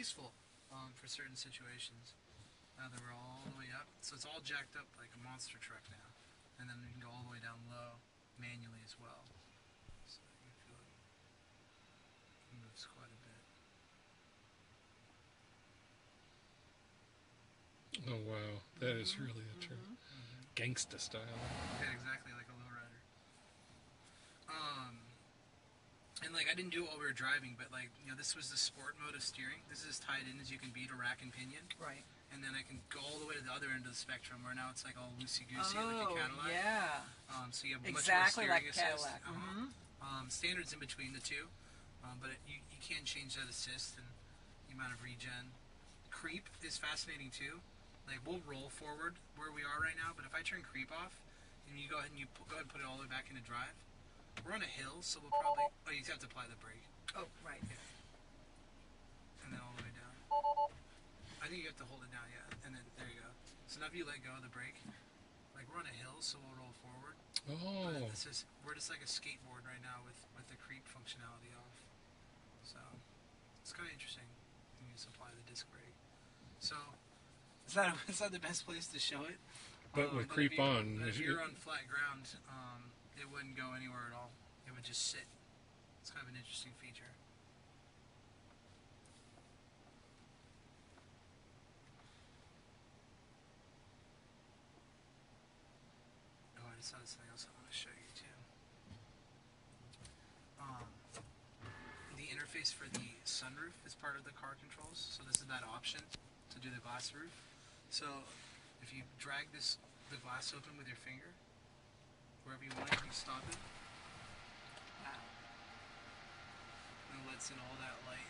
useful for certain situations. Now that we're all the way up, so it's all jacked up like a monster truck now, and then we can go all the way down low manually as well. So you can feel it moves quite a bit. Oh wow, that is really a true gangsta style. Yeah, exactly, like a lowrider. And like I didn't do it while we were driving, but like this was the sport mode of steering. This is as tied in as you can be to rack and pinion. Right. And then I can go all the way to the other end of the spectrum, where now it's like all loosey goosey, like a Cadillac. Yeah. So you have exactly much more steering like assist. Cadillac. Standards in between the two, but you can change that assist and the amount of regen. Creep is fascinating too. Like we'll roll forward where we are right now, but if I turn creep off, and you go ahead and go ahead and put it all the way back into drive, we're on a hill, so we'll probably you have to apply the brake. Oh, right. Yeah. And then all the way down. I think you have to hold it down, yeah. And then there you go. So now if you let go of the brake, like we're on a hill, so we'll roll forward. Oh. But we're just like a skateboard right now with the creep functionality off. So it's kind of interesting when you just apply the disc brake. So it's not the best place to show it. But with creep on, if you're on flat ground, it wouldn't go anywhere at all. It would just sit. It's kind of an interesting feature. Oh, I just saw something else I want to show you too. The interface for the sunroof is part of the car controls. So this is that option to do the glass roof. So if you drag the glass open with your finger, wherever you want it, you stop it. Wow. And it lets in all that light.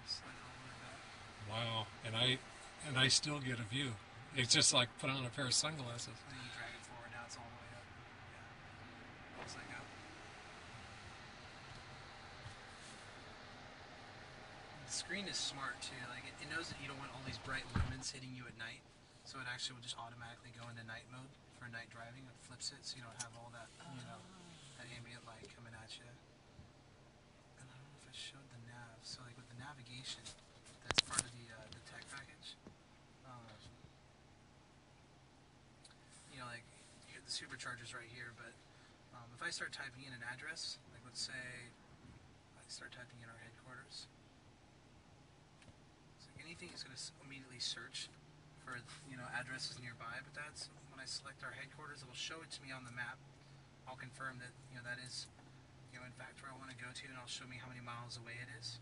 Slide it all the way back. Wow, and I still get a view. It's just like put on a pair of sunglasses. And then you drag it forward, now it's all the way up. Yeah. Just like that. The screen is smart too. Like it knows that you don't want all these bright lumens hitting you at night. So it actually will just automatically go into night mode for night driving. It flips it so you don't have all that, that ambient light coming at you. And I don't know if I showed the nav. So like with the navigation, that's part of the tech package. Like you get the superchargers right here, but if I start typing in an address, like let's say I start typing in our headquarters, so anything is going to immediately search for addresses nearby, but that's when I select our headquarters, it will show it to me on the map. I'll confirm that that is in fact where I want to go to, and it'll show me how many miles away it is.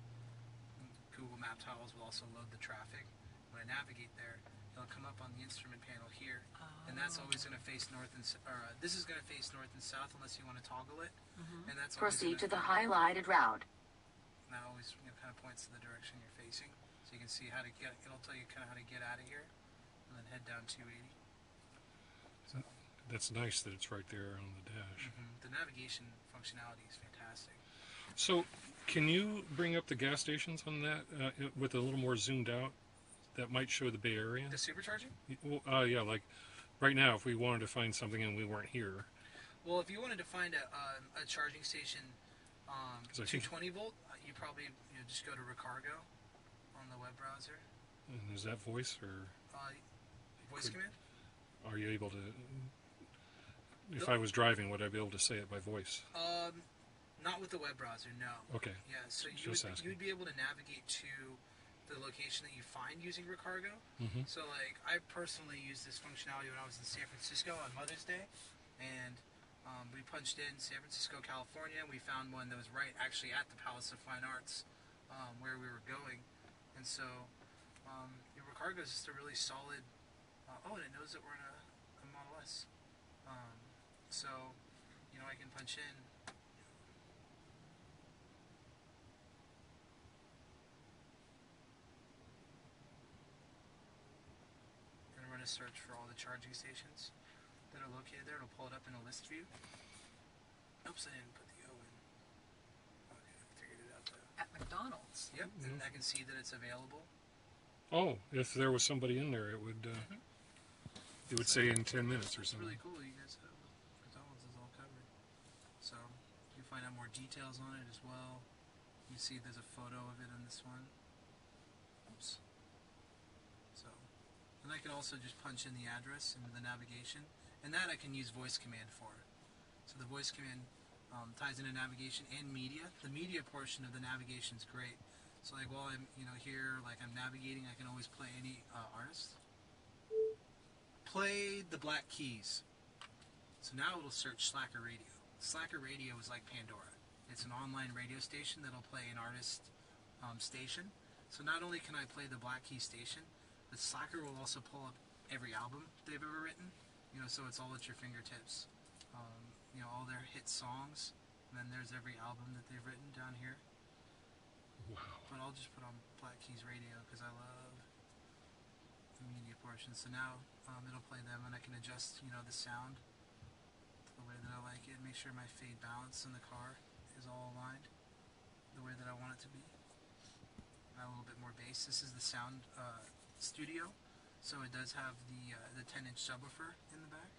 And Google Map tiles will also load the traffic. When I navigate there, it'll come up on the instrument panel here, and that's always going to face north and this is going to face north and south unless you want to toggle it, and that's proceed to the highlighted route. And that always kind of points to the direction you're facing, so you can see how to get. It'll tell you kind of how to get out of here. And then head down 280. So that's nice that it's right there on the dash. The navigation functionality is fantastic. So, can you bring up the gas stations on that with a little more zoomed out? That might show the Bay Area. The supercharging? Well, yeah, like right now, if we wanted to find something and we weren't here. Well, if you wanted to find a charging station, 220 volt, you probably just go to Recargo on the web browser. And is that voice or? Voice command? Are you able to, if I was driving, would I be able to say it by voice? Not with the web browser, no. Okay. Yeah, so you would be able to navigate to the location that you find using Recargo. So like, I personally used this functionality when I was in San Francisco on Mother's Day, and we punched in San Francisco, California, and we found one that was right actually at the Palace of Fine Arts where we were going. And so Recargo is just a really solid. And it knows that we're in a Model S. So, I can punch in. And run a search for all the charging stations that are located there. It'll pull it up in a list view. Oops, I didn't put the O in. Okay, I figured it out though. At McDonald's. Yep, and I can see that it's available. Oh, if there was somebody in there, it would say in 10 minutes or It's something. really cool. You guys have McDonald's is all covered. So you find out more details on it as well. You see there's a photo of it on this one. Oops. So, and I can also just punch in the address into the navigation, and that I can use voice command for. So the voice command ties into navigation and media. The media portion of the navigation is great. So like while I'm here, like I'm navigating, I can always play any artist. Play the Black Keys. So now it'll search Slacker Radio. Slacker Radio is like Pandora. It's an online radio station that'll play an artist station. So not only can I play the Black Keys station, but Slacker will also pull up every album they've ever written. So it's all at your fingertips. All their hit songs, and then there's every album that they've written down here. Wow. But I'll just put on Black Keys Radio because I love the media portion. So now it'll play them, and I can adjust, the sound the way that I like it. Make sure my fade balance in the car is all aligned the way that I want it to be. A little bit more bass. This is the sound studio, so it does have the 10-inch subwoofer in the back.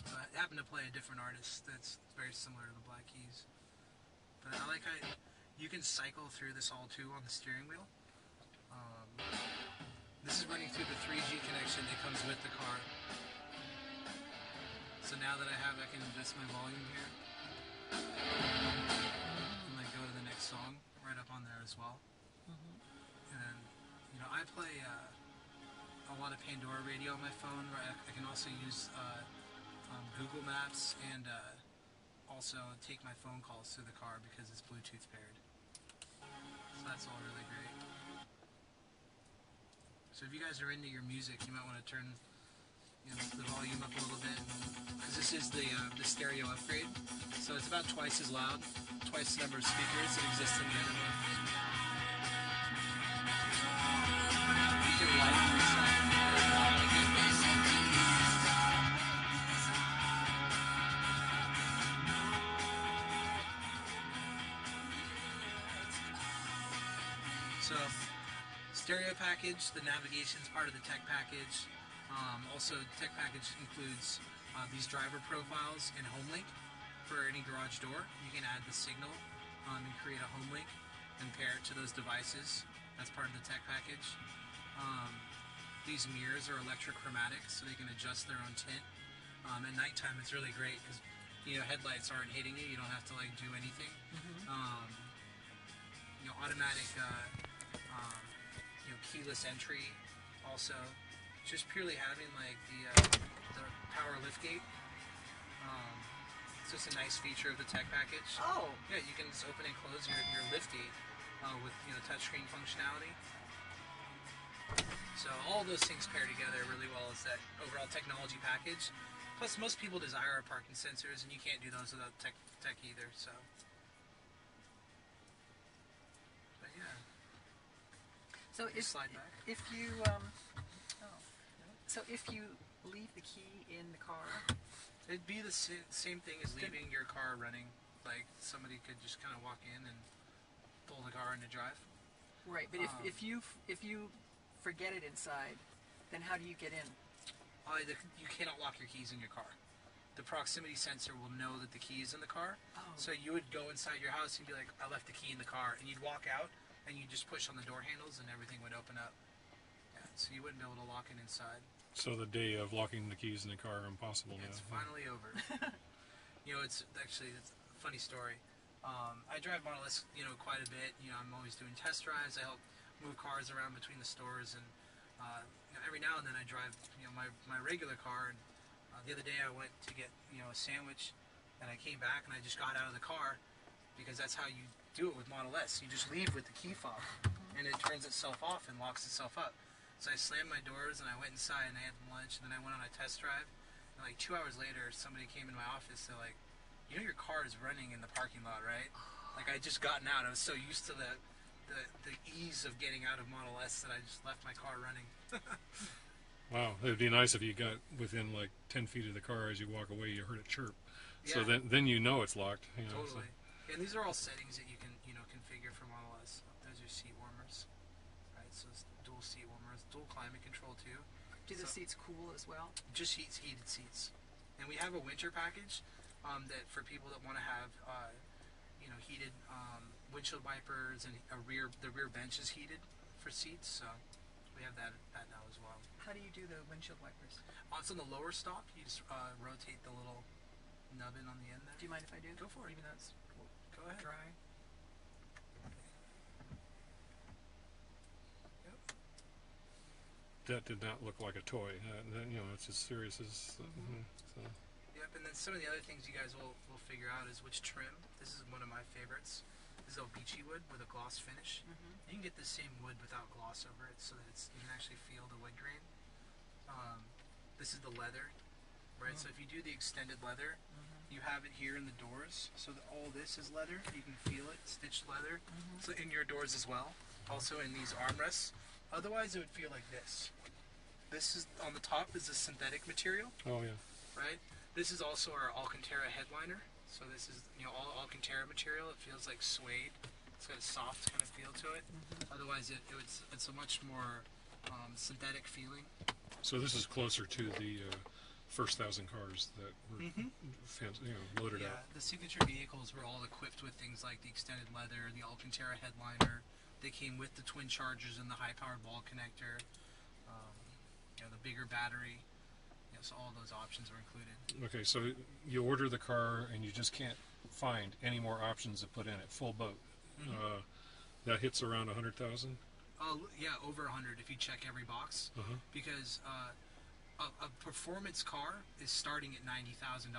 So I happen to play a different artist that's very similar to the Black Keys. But I like how you can cycle through this all too on the steering wheel. This is running through the 3G connection that comes with the car. So now that I can adjust my volume here. And like go to the next song right up on there as well. And I play a lot of Pandora radio on my phone. I can also use Google Maps and also take my phone calls through the car because it's Bluetooth paired. So that's all really great. So if you guys are into your music, you might want to turn the volume up a little bit, because this is the stereo upgrade. So it's about twice as loud, twice the number of speakers that exist in the other one. You can light reset or not like it. So, stereo package, the navigation is part of the tech package. Also, the tech package includes these driver profiles and home link for any garage door. You can add the signal and create a home link and pair it to those devices. That's part of the tech package. These mirrors are electrochromatic, so they can adjust their own tint. At nighttime, it's really great because headlights aren't hitting you. You don't have to do anything. Automatic. Keyless entry, also just purely having the power liftgate. It's just a nice feature of the tech package. Oh, yeah, you can just open and close your liftgate with touchscreen functionality. So all those things pair together really well as that overall technology package. Plus, most people desire parking sensors, and you can't do those without tech either. So. so Slide back. if you so if you leave the key in the car, it'd be the same thing as leaving your car running. Like somebody could just kind of walk in and pull the car into drive. Right, but if you forget it inside, then how do you get in? You cannot lock your keys in your car. The proximity sensor will know that the key is in the car. Oh. So you would go inside your house and be like, I left the key in the car, and you'd walk out and you just push on the door handles and everything would open up. Yeah, so you wouldn't be able to lock it inside. So the day of locking the keys in the car are impossible now. It's finally over. It's a funny story. I drive Model S, quite a bit. I'm always doing test drives. I help move cars around between the stores, and every now and then I drive, my regular car. And the other day I went to get, a sandwich, and I came back and I just got out of the car because that's how you do it with Model S. You just leave with the key fob, and it turns itself off and locks itself up. So I slammed my doors and I went inside and I had lunch, and then I went on a test drive. And 2 hours later, somebody came in my office. They're like, your car is running in the parking lot, right? I just gotten out. I was so used to the ease of getting out of Model S that I just left my car running. Wow, it'd be nice if you got within 10 feet of the car as you walk away, you heard it chirp. Yeah. So then you know it's locked. Totally. And these are all settings that you can configure for Model S. Those are seat warmers, right? So it's dual seat warmers, dual climate control too. Do the seats cool as well? Just heated seats. And we have a winter package that for people that want to have heated windshield wipers, and the rear bench is heated for seats. So we have that now as well. How do you do the windshield wipers? It's on the lower stop. You just rotate the little nubbin on the end there. Do you mind if I do? Go for it. Even though it's Go ahead. dry. Yep. That did not look like a toy. It's as serious as. So. Yep, and then some of the other things you guys will figure out is which trim. This is one of my favorites. This is beachy wood with a gloss finish. You can get the same wood without gloss over it, so that you can actually feel the wood grain. This is the leather, right? So if you do the extended leather, you have it here in the doors, so that all this is leather. You can feel it, stitched leather. So in your doors as well. Also in these armrests. Otherwise, it would feel like this. This is on the top is a synthetic material. Oh yeah. Right? This is also our Alcantara headliner. So this is all Alcantara material. It feels like suede. It's got a soft kind of feel to it. Otherwise, it's a much more synthetic feeling. So this is closer to the first 1,000 cars that were loaded out. The signature vehicles were all equipped with things like the extended leather, the Alcantara headliner. They came with the twin chargers and the high-powered ball connector. The bigger battery. So all those options were included. Okay, so you order the car and you just can't find any more options to put in it. Full boat. That hits around 100,000. Yeah, over 100 if you check every box. Because a performance car is starting at $90,000,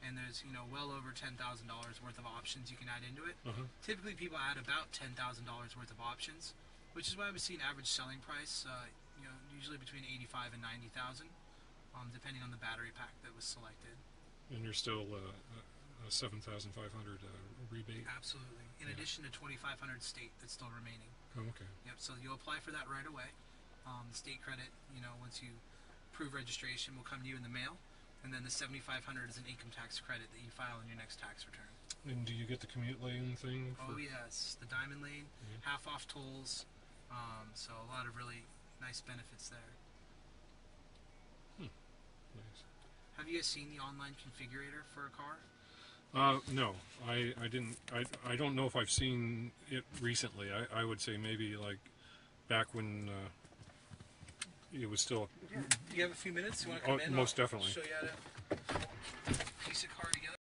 and there's well over $10,000 worth of options you can add into it. Typically, people add about $10,000 worth of options, which is why we see an average selling price, usually between 85 and 90,000. Depending on the battery pack that was selected. And there's still a 7,500 rebate? Absolutely. In addition to 2,500 state that's still remaining. Oh, okay. Yep, so you'll apply for that right away. The state credit, once you prove registration, will come to you in the mail. And then the 7,500 is an income tax credit that you file in your next tax return. And do you get the commute lane thing? Oh, yes. The diamond lane, half off tolls. So a lot of really nice benefits there. Nice. Have you guys seen the online configurator for a car? No, I didn't. I don't know if I've seen it recently. I would say maybe like back when it was still. Do you have a few minutes? You want to come in? Most definitely. I'll show you how to piece a car